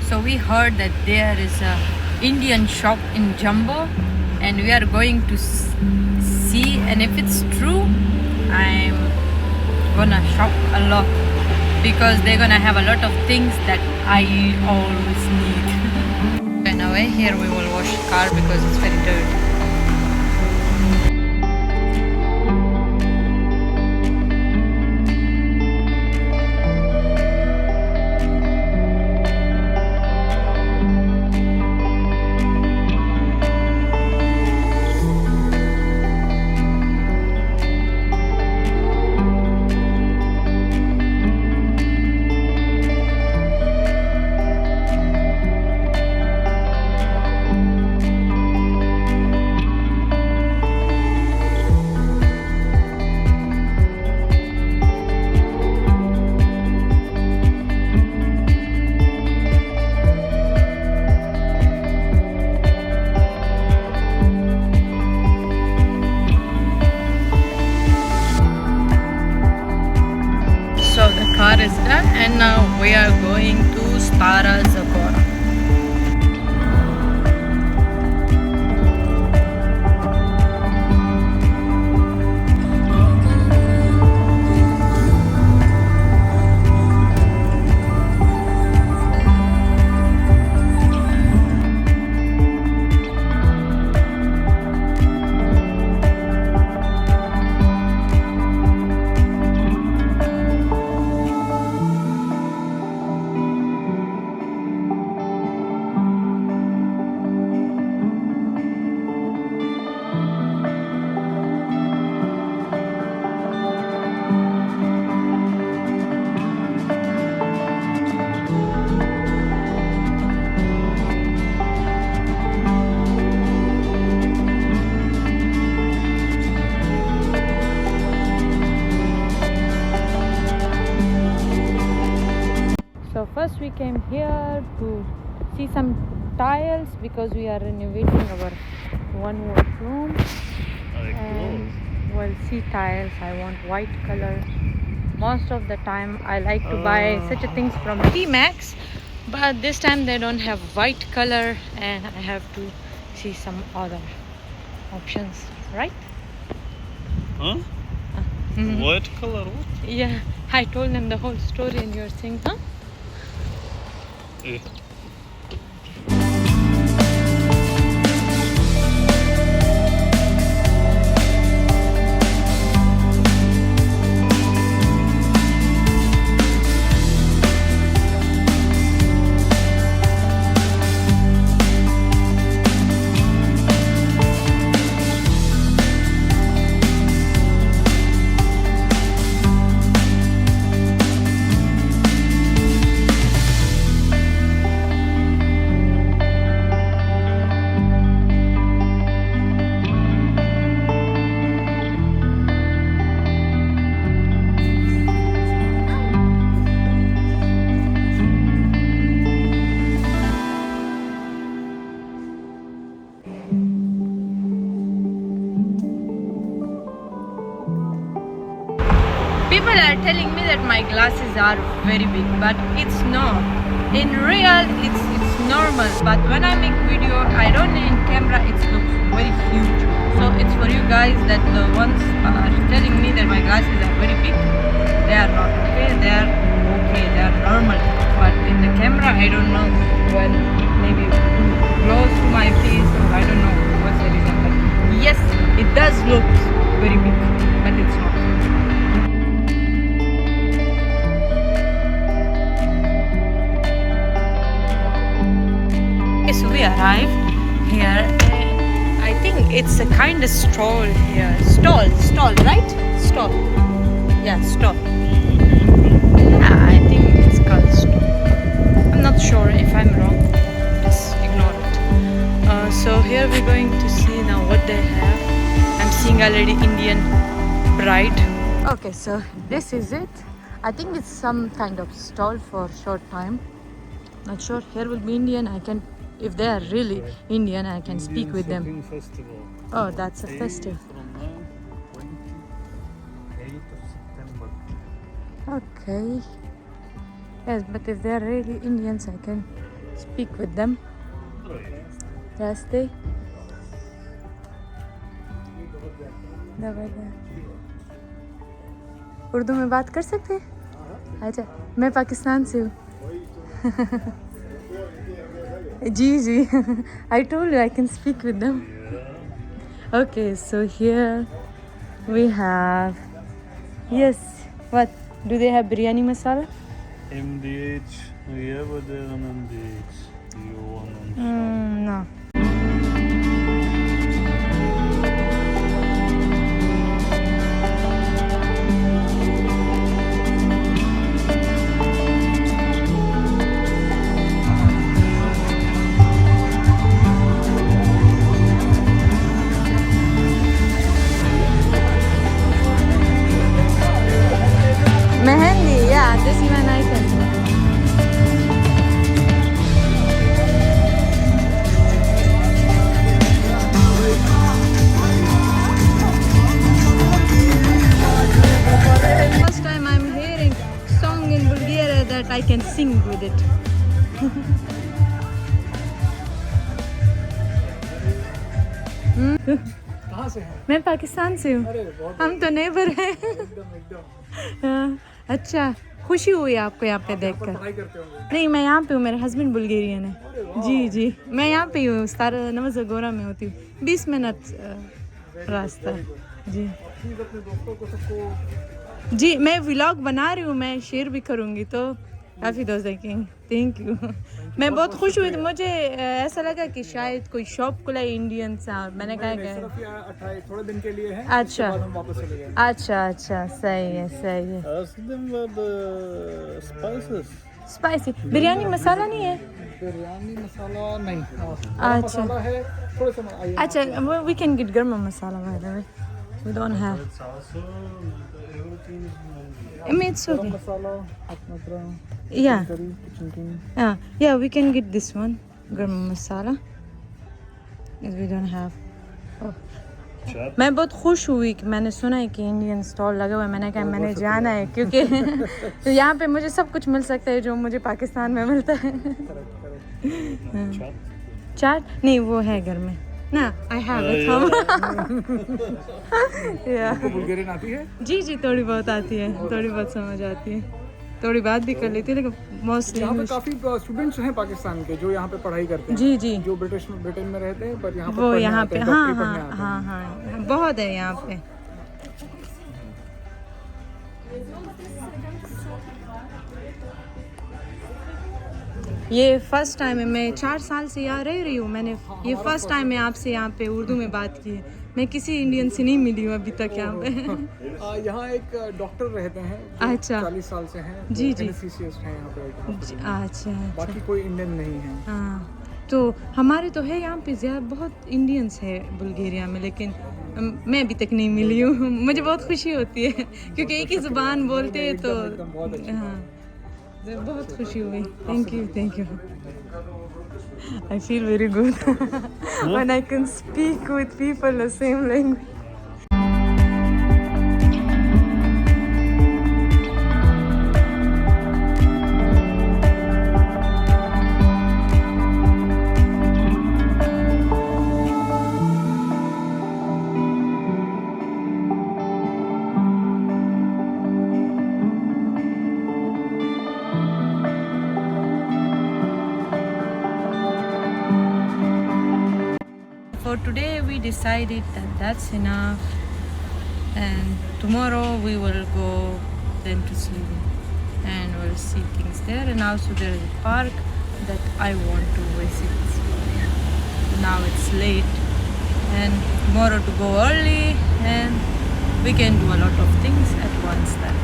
So we heard that there is a Indian shop in Jumbo, and we are going to see. And if it's true, I'm gonna shop a lot because they're gonna have a lot of things that I always need. Anyway, here we will wash the car because it's very dirty. So the car is done and now we are going to Stara Zagora. So first we came here to see some tiles because we are renovating our one washroom. And we'll see tiles. I want white color. Most of the time I like to buy such a things from T-Max, but this time they don't have white color and I have to see some other options, right? Huh? White color? What? Yeah, I told them the whole story and you're saying, huh? Yeah. People are telling me that my glasses are very big, but it's not. In real, it's normal, but when I make video, I don't in camera, it looks very huge. So it's for you guys that the ones are telling me that my glasses are very big. They are not okay. They are okay. They are normal. But in the camera, I don't know. When maybe close to my face, or I don't know what's the reason. But yes, it does look very big, but it's not. So we arrived here and I think it's a kind of stall here. Stall, right? Stall. Yeah, stall. Yeah, I think it's called stall. I'm not sure if I'm wrong. Just ignore it. So here we're going to see now what they have. I'm seeing already Indian bride. Okay, so this is it. I think it's some kind of stall for a short time. Not sure. Here will be Indian. I can. If they are really Indian, I can speak with them. Festival. Oh, that's a festival. From 28th of September. Okay. Yes, but if they are really Indians, I can speak with them. रास्ते उर्दू में बात कर सकते हैं? अच्छा, मैं पाकिस्तान से हूँ। जी I told you I can speak with them. Okay, so here we have, yes, what? Do they have biryani masala? MDH, we have there on MDH. You want on No. Mehendi, yeah, this one I can. First time I'm hearing song in Bulgaria that I can sing with it. कहाँ से हैं? मैं पाकिस्तान से हूँ। अरे बहुत हम तो नेबर हैं। एकदम हाँ, अच्छा, खुशी हुई आपको यहाँ पे देखकर। पढ़ाई करते होंगे। नहीं, मैं यहाँ पे हूँ, मेरे हस्बैंड बुल्गारियन है। जी मैं यहाँ पे हूँ, स्टारा ज़ागोरा में होती हूँ। 20 मिनट रास्ता। जी अपने दोस्तों को सबको जी, मैं व्लॉग बना रही हूँ, मैं शेयर भी करूँगी, तो काफ़ी दोस्त देखेंगे। Thank you. मैं बहुत खुश हुई, तो मुझे ऐसा लगा कि शायद कोई शॉप खुला है इंडियन सा, और मैंने कहा कि थोड़े दिन के लिए है। अच्छा हम वापस चले गए। अच्छा, सही है। Ask them about the spices. Spicy biryani masala नहीं है? बिरयानी मसाला नहीं। अच्छा। मसाला है थोड़े से। अच्छा, we can get garam masala, by the way we don't have. It's also everything is It's okay. Masala अपना Yeah. Kitchen King. Yeah, we can get this one, garam masala. Yes, we don't have. chat. मैं बहुत खुश हुई कि मैंने सुना है कि इंडियन स्टॉल लगा हुआ है। मैंने कहा मैंने जाना है, क्योंकि तो यहाँ पे मुझे सब कुछ मिल सकता है जो मुझे पाकिस्तान में मिलता है। Chat. चाट नहीं, वो है घर में ना। I have it home. Bulgarian आती है? जी थोड़ी बहुत आती है, थोड़ी बहुत समझ आती है, थोड़ी बात भी कर लेती है, लेकिन मोस्टली यहाँ पे काफी स्टूडेंट्स हैं पाकिस्तान के जो यहाँ पे पढ़ाई करते हैं। जी जो ब्रिटेन में रहते हैं, पर यहाँ पे वो पढ़ने यहाँ आते पे हैं, हाँ डॉक्टरी पढ़ने आते हैं। हाँ बहुत है यहाँ पे। ये फर्स्ट टाइम है, मैं 4 साल से यहाँ रह रही हूँ। मैंने ये फर्स्ट टाइम है आपसे यहाँ पे उर्दू में बात की है। मैं किसी इंडियन से नहीं मिली हूँ अभी तक यहाँ पे। यहाँ एक डॉक्टर रहते हैं जो अच्छा। 40 साल से हैं। जी एनेस्थीसिस्ट हैं यहाँ पे। अच्छा बाकी कोई इंडियन नहीं है। हाँ, तो हमारे तो है यहाँ पे ज़्यादा बहुत इंडियंस है बुल्गारिया में, लेकिन मैं अभी तक नहीं मिली हूँ। मुझे बहुत खुशी होती है क्योंकि एक ही ज़ुबान बोलते हैं, तो हाँ बहुत खुशी हुई। Thank you. I feel very good when I can speak with people the same language. For today we decided that that's enough, and tomorrow we will go then to sleep and we'll see things there, and also there is a park that I want to visit. Now it's late and tomorrow to go early, and we can do a lot of things at once then.